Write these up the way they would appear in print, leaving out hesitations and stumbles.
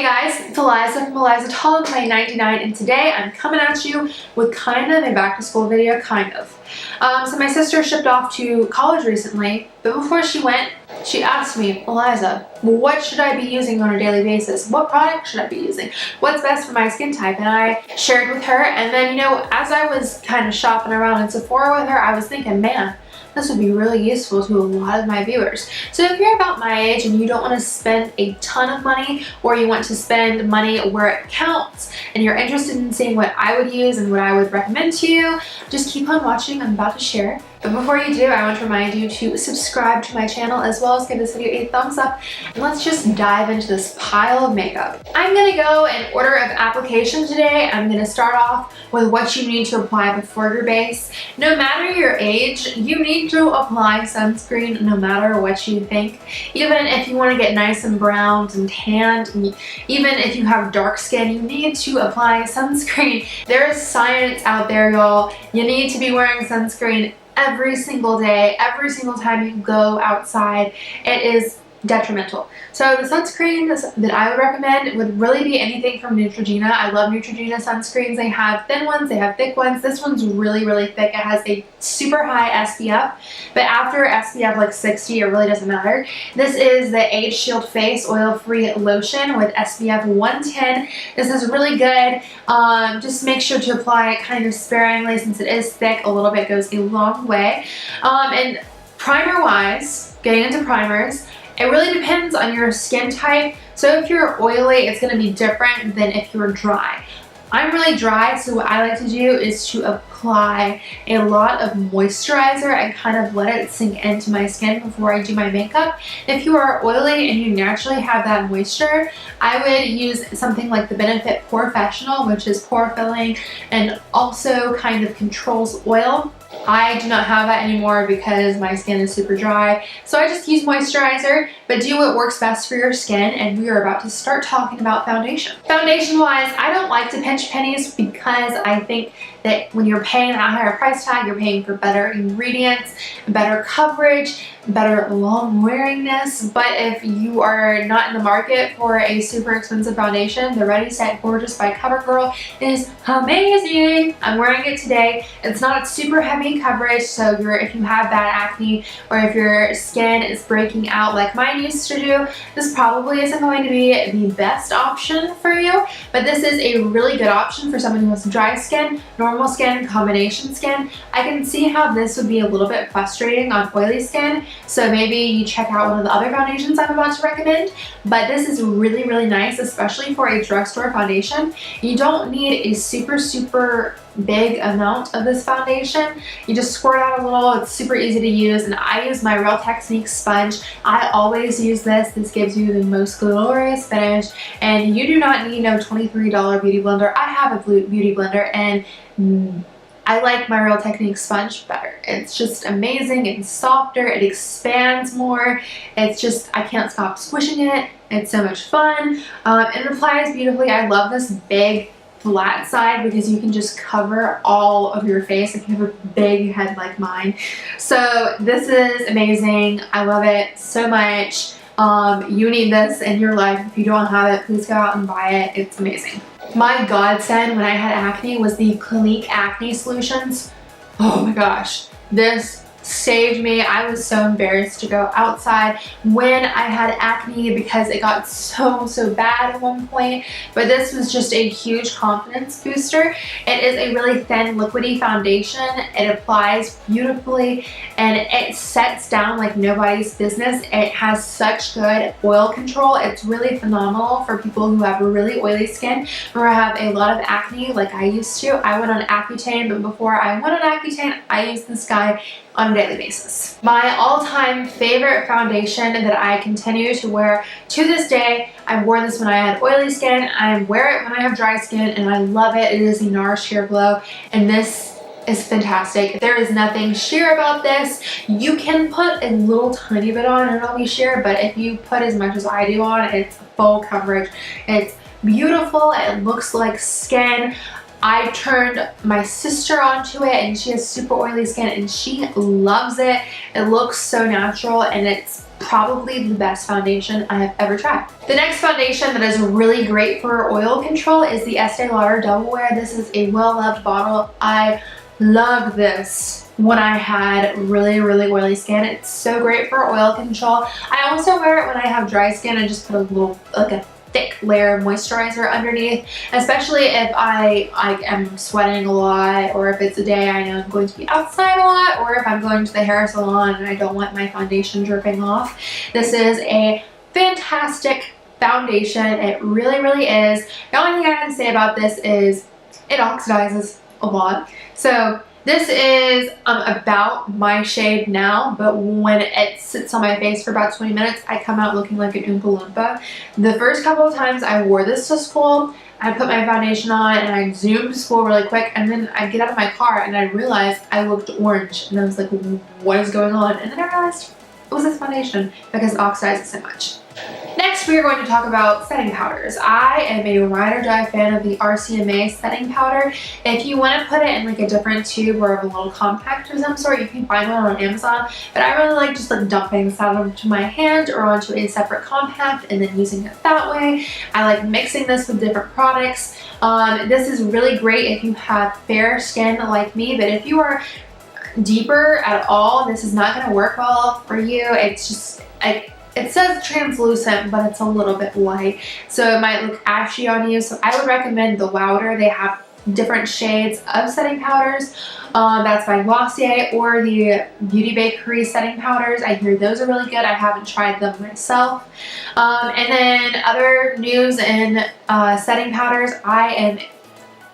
guys, it's Eliza from Eliza Talk by 99, and today I'm coming at you with kind of a back to school video, So my sister shipped off to college recently, but before she went, she asked me, Eliza, what should I be using on a daily basis? What product should I be using? What's best for my skin type? And I shared with her, and then, as I was kind of shopping around in Sephora with her, I was thinking, man, this would be really useful to a lot of my viewers. So if you're about my age and you don't want to spend a ton of money, or you want to spend money where it counts, and you're interested in seeing what I would use and what I would recommend to you, just keep on watching. I'm about to share. But before you do, I want to remind you to subscribe to my channel as well as give this video a thumbs up. And let's just dive into this pile of makeup. I'm going to go in order of application today. I'm going to start off with what you need to apply before your base. No matter your age, you need to apply sunscreen no matter what you think. Even if you want to get nice and browned and tanned, and even if you have dark skin, you need to apply sunscreen. There is science out there, y'all. You need to be wearing sunscreen every single day, every single time you go outside. It is detrimental. So the sunscreens that I would recommend would really be anything from Neutrogena. I love Neutrogena Sunscreens. They have thin ones, they have thick ones. This one's really, really thick. It has a super high SPF, but after SPF like 60, it really doesn't matter. This is the Age Shield Face Oil-Free Lotion with SPF 110. This is really good. Just make sure to apply it kind of sparingly since it is thick. A little bit goes a long way. And primer-wise, getting into primers, it really depends on your skin type. So if you're oily, it's going to be different than if you're dry. I'm really dry, so what I like to do is to apply a lot of moisturizer and kind of let it sink into my skin before I do my makeup. If you are oily and you naturally have that moisture, I would use something like the Benefit Professional, which is pore filling and also kind of controls oil. I do not have that anymore because my skin is super dry, so I just use moisturizer, but do what works best for your skin. And we are about to start talking about foundation. Foundation wise, I don't like to pinch pennies because I think that when you're paying that higher price tag, you're paying for better ingredients, better coverage, better long wearingness. But if you are not in the market for a super expensive foundation, the Ready Set Gorgeous by CoverGirl is amazing. I'm wearing it today. It's not super heavy coverage, so if you have bad acne or if your skin is breaking out like mine used to do, this probably isn't going to be the best option for you. But this is a really good option for someone who has dry skin, normal skin, combination skin. I can see how this would be a little bit frustrating on oily skin, so maybe you check out one of the other foundations I'm about to recommend. But this is really, really nice, especially for a drugstore foundation. You don't need a super big amount of this foundation. You just squirt out a little. It's super easy to use, and I use my Real Technique sponge. I always use this. This gives you the most glorious finish, and you do not need no $23 beauty blender. I have a beauty blender, and I like my Real Technique sponge better. It's just amazing. It's softer. It expands more. It's just, I can't stop squishing it. It's so much fun. And it applies beautifully. I love this big flat side because you can just cover all of your face if you have a big head like mine. So this is amazing. I love it so much. You need this in your life. If you don't have it, please go out and buy it. It's amazing. My godsend when I had acne was the Clinique acne solutions. Oh my gosh, this saved me. I was so embarrassed to go outside when I had acne because it got so bad at one point, but this was just a huge confidence booster. It is a really thin liquidy foundation. It applies beautifully and it sets down like nobody's business. It has such good oil control. It's really phenomenal for people who have really oily skin or have a lot of acne like I used to. I went on Accutane, but before I went on Accutane, I used this guy on a daily basis. My all-time favorite foundation that I continue to wear to this day, I wore this when I had oily skin, I wear it when I have dry skin, and I love it. It is the NARS Sheer Glow, and this is fantastic. There is nothing sheer about this. You can put a little tiny bit on and it'll be sheer, but if you put as much as I do on, it's full coverage. It's beautiful. It looks like skin. I turned my sister onto it, and she has super oily skin and she loves it. It looks so natural and it's probably the best foundation I have ever tried. The next foundation that is really great for oil control is the Estee Lauder Double Wear. This is a well-loved bottle. I love this when I had really oily skin. It's so great for oil control. I also wear it when I have dry skin and just put a little, like a thick layer of moisturizer underneath, especially if I am sweating a lot, or if it's a day I know I'm going to be outside a lot, or if I'm going to the hair salon and I don't want my foundation dripping off. This is a fantastic foundation. It really is. The only thing I have to say about this is it oxidizes a lot. So this is about my shade now, but when it sits on my face for about 20 minutes, I come out looking like an Oompa Loompa. The first couple of times I wore this to school, I put my foundation on and I zoomed to school really quick, and then I get out of my car and I realized I looked orange, and I was like, what is going on? And then I realized it was this foundation because it oxidizes so much. Next, we are going to talk about setting powders. I am a ride or die fan of the RCMA setting powder. If you want to put it in like a different tube or a little compact of some sort, you can find one on Amazon. But I really like just like dumping this out onto my hand or onto a separate compact and then using it that way. I like mixing this with different products. This is really great if you have fair skin like me, but if you are deeper at all, this is not going to work well for you. It's just it says translucent, but it's a little bit light, so it might look ashy on you. So I would recommend the Lauder. They have different shades of setting powders. That's by Glossier, or the Beauty Bakery setting powders. I hear those are really good. I haven't tried them myself. And then other news in setting powders,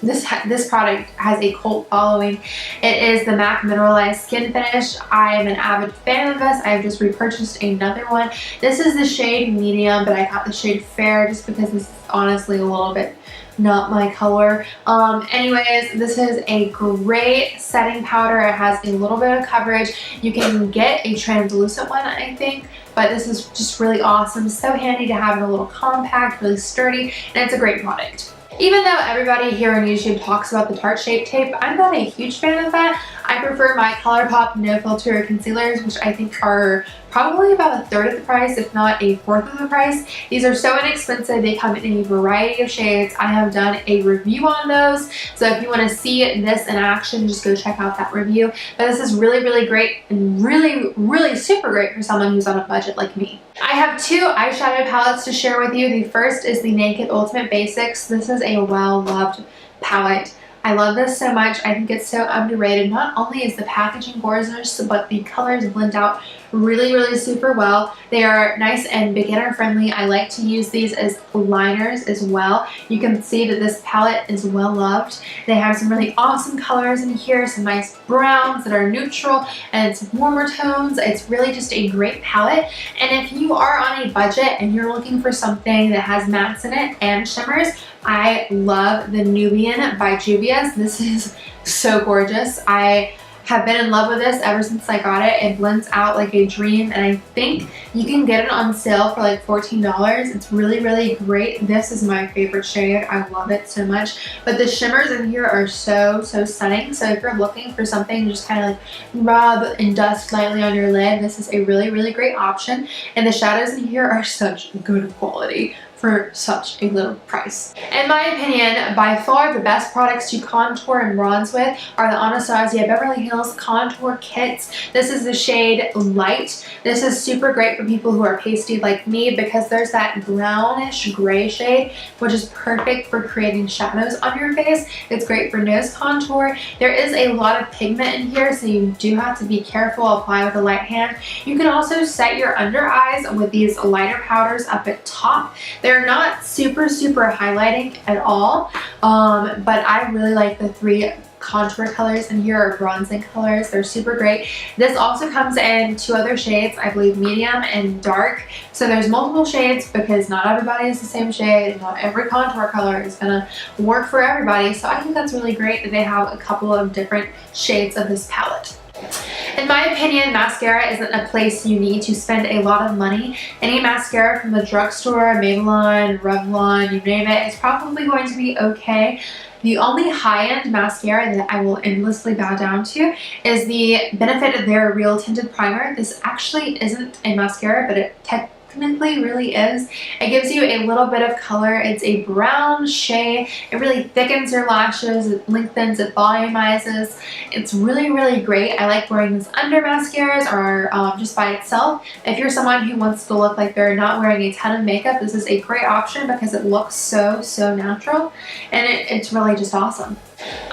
this product has a cult following. It is the MAC Mineralize Skinfinish. I am an avid fan of this. I've just repurchased another one. This is the shade medium, but I got the shade fair just because this is honestly a little bit not my color. Anyways, this is a great setting powder. It has a little bit of coverage. You can get a translucent one, I think, but this is just really awesome. So handy to have in a little compact, really sturdy, and it's a great product. Even though everybody here on YouTube talks about the Tarte Shape Tape, I'm not a huge fan of that. I prefer my ColourPop No Filter concealers, which I think are probably about 1/3 of the price, if not 1/4 of the price. These are so inexpensive. They come in a variety of shades. I have done a review on those, so if you want to see this in action, just go check out that review. But this is really great and really super great for someone who's on a budget like me. I have two eyeshadow palettes to share with you. The first is the Naked Ultimate Basics. This is a well-loved palette. I love this so much. I think it's so underrated. Not only is the packaging gorgeous, but the colors blend out really super well. They are nice and beginner friendly. I like to use these as liners as well. You can see that this palette is well loved. They have some really awesome colors in here, some nice browns that are neutral and some warmer tones. It's really just a great palette. And if you are on a budget and you're looking for something that has mattes in it and shimmers, I love the Nubian by Juvia's. This is so gorgeous. I have been in love with this ever since I got it. It blends out like a dream, and I think you can get it on sale for like $14. It's really great. This is my favorite shade. I love it so much. But the shimmers in here are so stunning. So if you're looking for something to just kind of like rub and dust lightly on your lid, this is a really great option. And the shadows in here are such good quality for such a little price. In my opinion, by far the best products to contour and bronze with are the Anastasia Beverly Hills Contour Kits. This is the shade Light. This is super great for people who are pasty like me because there's that brownish gray shade, which is perfect for creating shadows on your face. It's great for nose contour. There is a lot of pigment in here, so you do have to be careful. Apply with a light hand. You can also set your under eyes with these lighter powders up at top. They're not super highlighting at all, but I really like the three contour colors in here, or bronzing colors. They're super great. This also comes in two other shades, I believe medium and dark. So there's multiple shades because not everybody is the same shade. Not every contour color is gonna work for everybody. So I think that's really great that they have a couple of different shades of this palette. In my opinion, mascara isn't a place you need to spend a lot of money. Any mascara from the drugstore, Maybelline, Revlon, you name it, is probably going to be okay. The only high-end mascara that I will endlessly bow down to is the Benefit of their Real Tinted Primer. This actually isn't a mascara, but it technically really is. It gives you a little bit of color. It's a brown shade. It really thickens your lashes. It lengthens, it volumizes. It's really, really great. I like wearing this under mascaras or just by itself. If you're someone who wants to look like they're not wearing a ton of makeup, this is a great option because it looks so natural, and it's really just awesome.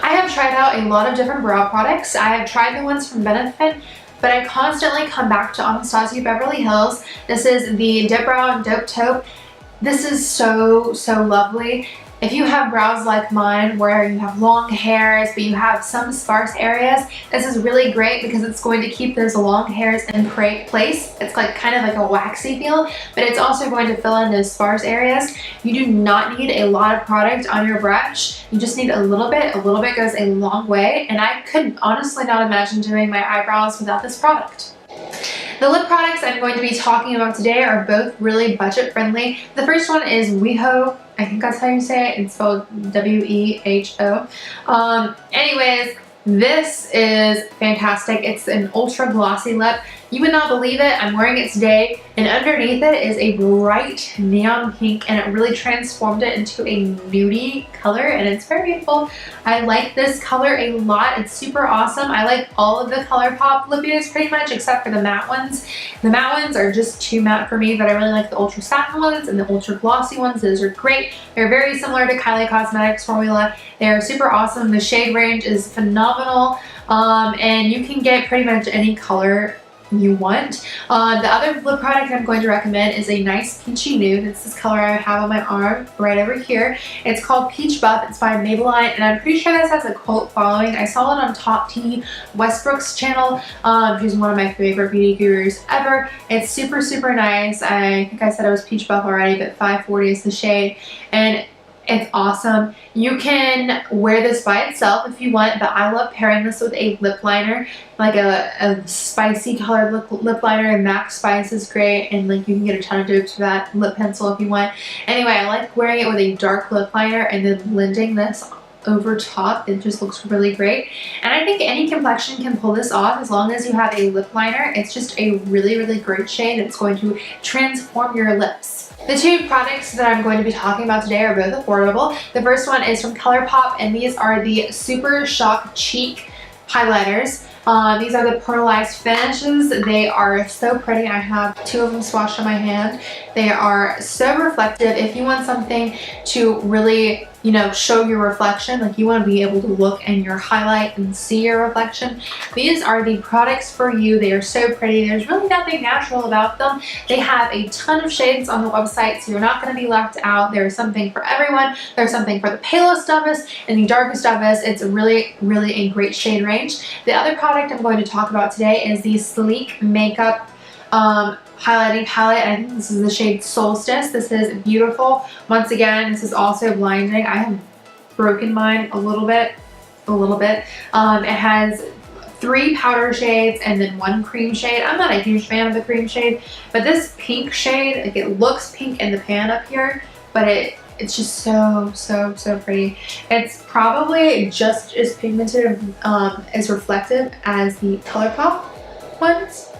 I have tried out a lot of different brow products. I have tried the ones from Benefit, but I constantly come back to Anastasia Beverly Hills. This is the Dip Brow and Dope Taupe. This is so lovely. If you have brows like mine where you have long hairs but you have some sparse areas, this is really great because it's going to keep those long hairs in place. It's like kind of like a waxy feel, but it's also going to fill in those sparse areas. You do not need a lot of product on your brush. You just need a little bit. A little bit goes a long way, and I could honestly not imagine doing my eyebrows without this product. The lip products I'm going to be talking about today are both really budget friendly. The first one is WeHo. I think that's how you say it. It's spelled W-E-H-O. Anyways, this is fantastic. It's an ultra glossy lip. You would not believe it. I'm wearing it today, and underneath it is a bright neon pink, and it really transformed it into a nudie color, and it's very beautiful. I like this color a lot. It's super awesome. I like all of the ColourPop lippies pretty much except for the matte ones. The matte ones are just too matte for me, but I really like the ultra satin ones and the ultra glossy ones. Those are great. They're very similar to Kylie Cosmetics formula. They're super awesome. The shade range is phenomenal, and you can get pretty much any color you want. The other lip product I'm going to recommend is a nice peachy nude. It's this color I have on my arm right over here. It's called Peach Buff. It's by Maybelline, and I'm pretty sure this has a cult following. I saw it on Top T Westbrook's channel. She's one of my favorite beauty gurus ever. It's super nice. I think I said it was Peach Buff already, but 540 is the shade, and it's awesome. You can wear this by itself if you want, but I love pairing this with a lip liner, like a spicy colored lip liner, and MAC Spice is great, and like you can get a ton of dupes for that. Lip pencil if you want. Anyway, I like wearing it with a dark lip liner and then blending this over top. It just looks really great, and I think any complexion can pull this off as long as you have a lip liner. It's just a really great shade. It's going to transform your lips. The two products that I'm going to be talking about today are both affordable. The first one is from ColourPop, and these are the Super Shock Cheek highlighters. These are the pearlized finishes. They are so pretty. I have two of them swatched on my hand. They are so reflective. If you want something to really, you know, show your reflection, like you want to be able to look in your highlight and see your reflection, these are the products for you. They are so pretty. There's really nothing natural about them. They have a ton of shades on the website, so you're not going to be left out. There's something for everyone. There's something for the palest of us and the darkest of us. It's really a great shade range. The other product I'm going to talk about today is the Sleek Makeup highlighting palette. I think this is the shade Solstice. This is beautiful. Once again, this is also blinding. I have broken mine a little bit. It has 3 powder shades and then 1 cream shade. I'm not a huge fan of the cream shade, but this pink shade, like it looks pink in the pan up here, but it's just so pretty. It's probably just as pigmented, as reflective as the ColourPop ones.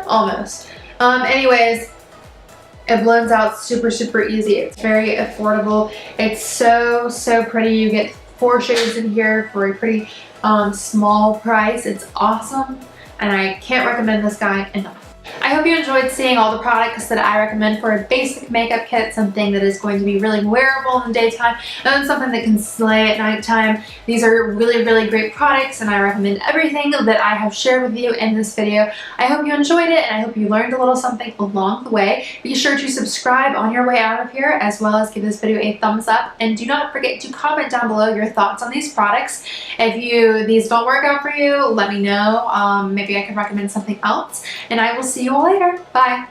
Almost. Anyways, it blends out super easy. It's very affordable. It's so pretty. You get 4 shades in here for a pretty small price. It's awesome, and I can't recommend this guy enough. I hope you enjoyed seeing all the products that I recommend for a basic makeup kit, something that is going to be really wearable in the daytime and something that can slay at nighttime. These are really great products, and I recommend everything that I have shared with you in this video. I hope you enjoyed it, and I hope you learned a little something along the way. Be sure to subscribe on your way out of here, as well as give this video a thumbs up, and do not forget to comment down below your thoughts on these products. If these don't work out for you, let me know. Maybe I can recommend something else, and I will see you all later. Bye.